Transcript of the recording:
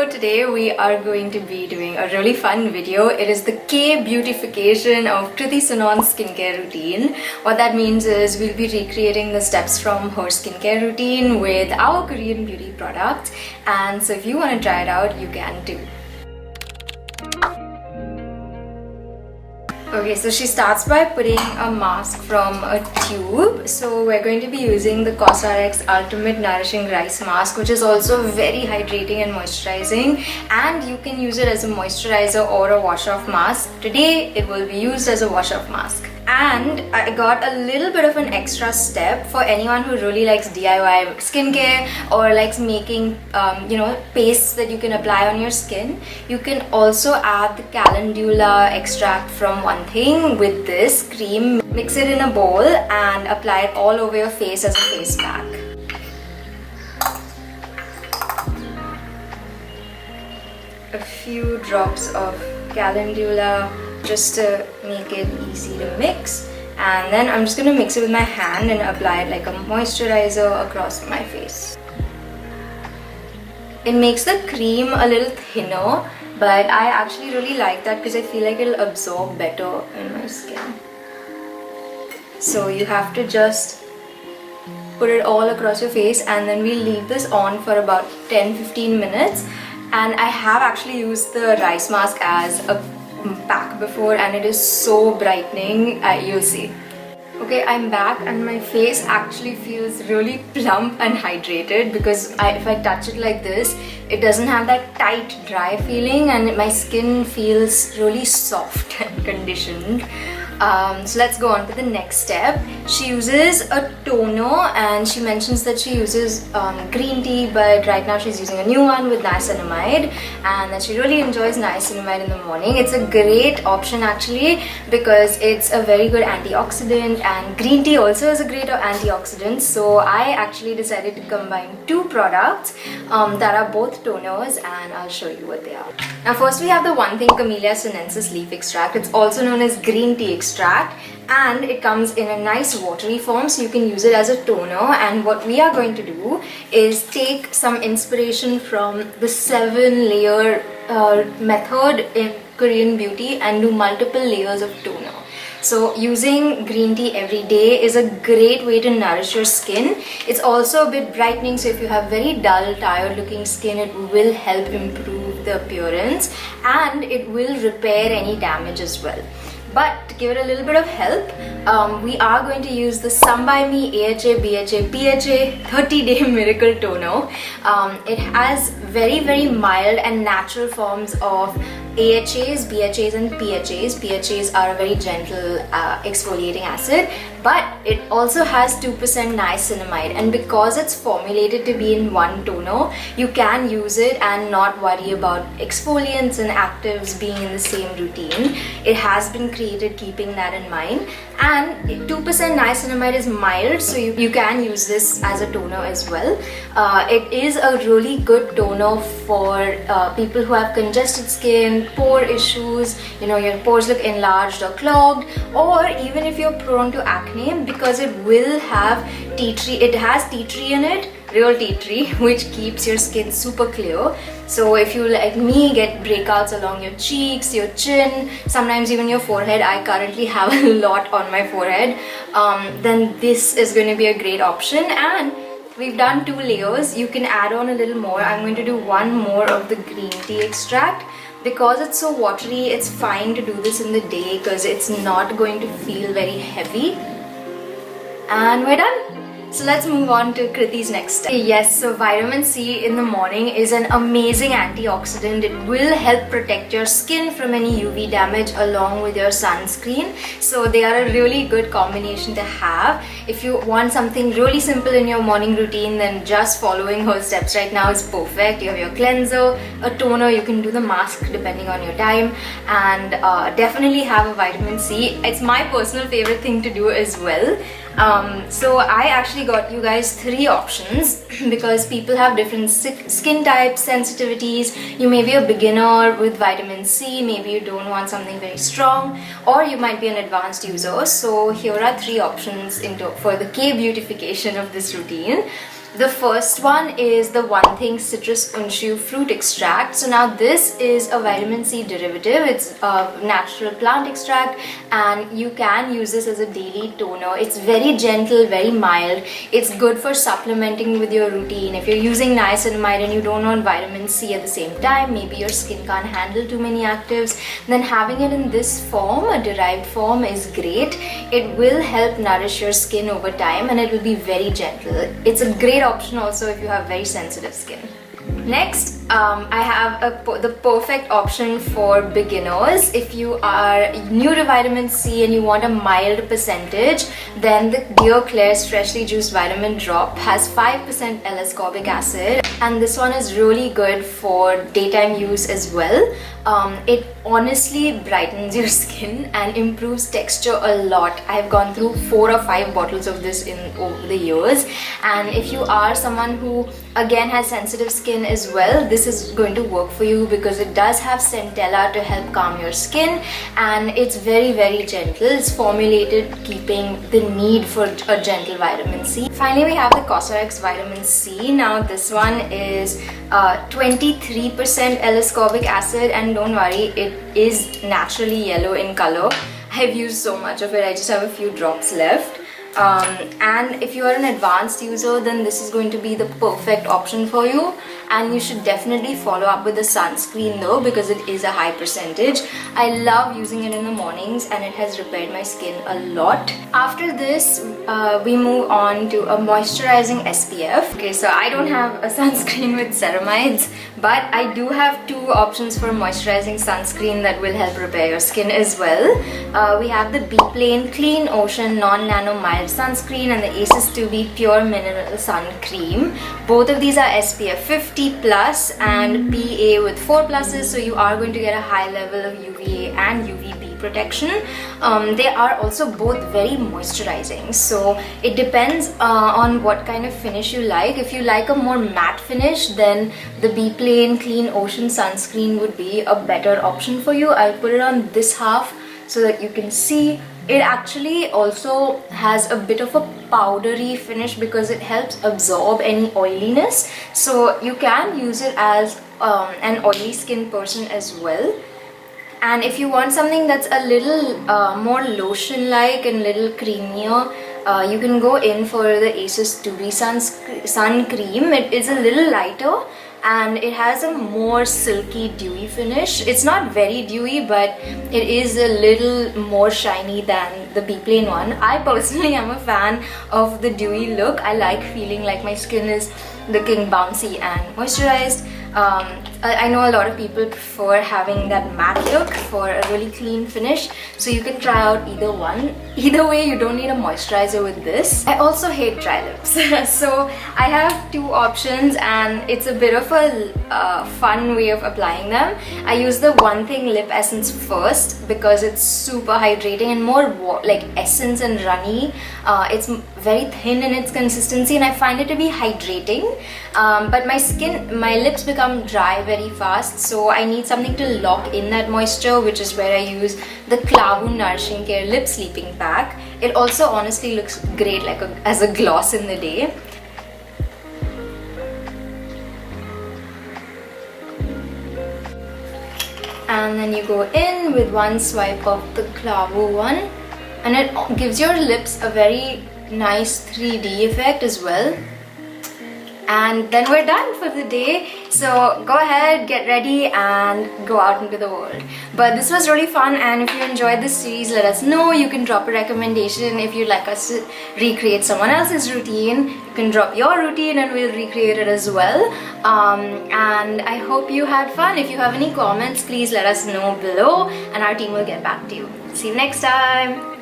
So today we are going to be doing a really fun video. It is the K-beautification of Kriti Sanon's skincare routine. What that means is we'll be recreating the steps from her skincare routine with our Korean beauty products. And so if you want to try it out, you can too. Okay, so she starts by putting a mask from a tube. So we're going to be using the Cosrx Ultimate Nourishing Rice Mask, which is also very hydrating and moisturizing, and you can use it as a moisturizer or a wash-off mask. Today it will be used as a wash-off mask. And I got a little bit of an extra step for anyone who really likes DIY skincare or likes making pastes that you can apply on your skin. You can also add the calendula extract from One Thing with this cream. Mix it in a bowl and apply it all over your face as a face pack. A few drops of calendula just to make it easy to mix, and then I'm just going to mix it with my hand and apply it like a moisturizer across my face. It makes the cream a little thinner, but I actually really like that because I feel like it'll absorb better in my skin. So you have to just put it all across your face, and then we leave this on for about 10-15 minutes. And I have actually used the rice mask as a pack before, and it is so brightening. You'll see. Okay, I'm back and my face actually feels really plump and hydrated because if I touch it like this, it doesn't have that tight dry feeling, and my skin feels really soft and conditioned. So let's go on to the next step. She uses a toner, and she mentions that she uses green tea, but right now she's using a new one with niacinamide, and that she really enjoys niacinamide in the morning. It's a great option actually because it's a very good antioxidant, and green tea also is a great antioxidant. So I actually decided to combine two products that are both toners, and I'll show you what they are. Now first we have the One Thing Camellia sinensis leaf extract. It's also known as green tea extract, and it comes in a nice watery form, so you can use it as a toner. And what we are going to do is take some inspiration from the 7-layer method in Korean beauty and do multiple layers of toner. So using green tea every day is a great way to nourish your skin. It's also a bit brightening, so if you have very dull, tired looking skin, it will help improve the appearance, and it will repair any damage as well. But to give it a little bit of help, we are going to use the Some By Me AHA BHA PHA 30-day Miracle Toner. It has very mild and natural forms of AHAs, BHAs and PHAs. PHAs are a very gentle exfoliating acid, but it also has 2% niacinamide, and because it's formulated to be in one toner, you can use it and not worry about exfoliants and actives being in the same routine. It has been created keeping that in mind, and 2% niacinamide is mild, so you can use this as a toner as well. It is a really good toner for people who have congested skin, pore issues, your pores look enlarged or clogged, or even if you're prone to acne, because it will have tea tree. It has tea tree in it, real tea tree, which keeps your skin super clear. So if you, like me, get breakouts along your cheeks, your chin, sometimes even your forehead — I currently have a lot on my forehead — then this is going to be a great option. And we've done 2 layers. You can add on a little more. I'm going to do one more of the green tea extract. Because it's so watery, it's fine to do this in the day because it's not going to feel very heavy. And we're done. So let's move on to Kriti's next step. Yes, so vitamin C in the morning is an amazing antioxidant. It will help protect your skin from any UV damage along with your sunscreen. So they are a really good combination to have. If you want something really simple in your morning routine, then just following her steps right now is perfect. You have your cleanser, a toner, you can do the mask depending on your time, and definitely have a vitamin C. It's my personal favorite thing to do as well. So I actually got you guys 3 options because people have different skin types, sensitivities. You may be a beginner with vitamin C, maybe you don't want something very strong, or you might be an advanced user. So here are 3 options for the K-beautification of this routine. The first one is the One Thing Citrus Unshu Fruit Extract. So now this is a vitamin C derivative. It's a natural plant extract and you can use this as a daily toner. It's very gentle, very mild. It's good for supplementing with your routine. If you're using niacinamide and you don't want vitamin C at the same time, maybe your skin can't handle too many actives, then having it in this form, a derived form, is great. It will help nourish your skin over time and it will be very gentle. It's a great option also if you have very sensitive skin. Next, I have the perfect option for beginners. If you are new to vitamin C and you want a mild percentage, then the Dear Klairs Freshly Juiced Vitamin Drop has 5% L-ascorbic acid, and this one is really good for daytime use as well. It honestly brightens your skin and improves texture a lot. I've gone through 4 or 5 bottles of this over the years, and if you are someone who again has sensitive skin as well, this is going to work for you because it does have centella to help calm your skin, and it's very, very gentle. It's formulated keeping the need for a gentle vitamin C. Finally, we have the Cosrx Vitamin C. Now this one is 23% L-ascorbic acid, and don't worry, it is naturally yellow in color. I've used so much of it, I just have a few drops left. And if you are an advanced user, then this is going to be the perfect option for you, and you should definitely follow up with the sunscreen though, because it is a high percentage. I love using it in the mornings and it has repaired my skin a lot. After this, we move on to a moisturizing SPF. Okay, so I don't have a sunscreen with ceramides, but I do have 2 options for moisturizing sunscreen that will help repair your skin as well. We have the Beplain Clean Ocean Non-Nano Mild Sunscreen and the ASIS TOBE Pure Mineral Sun Cream. Both of these are SPF 50 plus and PA with 4 pluses, so you are going to get a high level of UVA and UVB protection. They are also both very moisturizing, so it depends on what kind of finish you like. If you like a more matte finish, then the Beplain Clean Ocean Sunscreen would be a better option for you. I'll put it on this half so that you can see. It actually also has a bit of a powdery finish because it helps absorb any oiliness, so you can use it as an oily skin person as well. And if you want something that's a little more lotion-like and little creamier, you can go in for the ASIS TOBE Sun Cream. It is a little lighter and it has a more silky dewy finish. It's not very dewy, but it is a little more shiny than the Beplain one. I personally am a fan of the dewy look. I like feeling like my skin is looking bouncy and moisturized. I know a lot of people prefer having that matte look for a really clean finish, so you can try out either one. Either way, you don't need a moisturizer with this. I also hate dry lips, so I have 2 options and it's a bit of a fun way of applying them. I use the One Thing Lip Essence first because it's super hydrating and more like essence and runny. It's very thin in its consistency and I find it to be hydrating, but my lips become dry very fast, so I need something to lock in that moisture, which is where I use the Klavuu Nourishing Care Lip Sleeping Pack. It also honestly looks great as a gloss in the day. And then you go in with one swipe of the Klavuu one, and it gives your lips a very nice 3D effect as well. And then we're done for the day, so go ahead, get ready and go out into the world. But this was really fun, and if you enjoyed this series, let us know. You can drop a recommendation. If you'd like us to recreate someone else's routine, you can drop your routine and we'll recreate it as well. And I hope you had fun. If you have any comments, please let us know below and our team will get back to you. See you next time.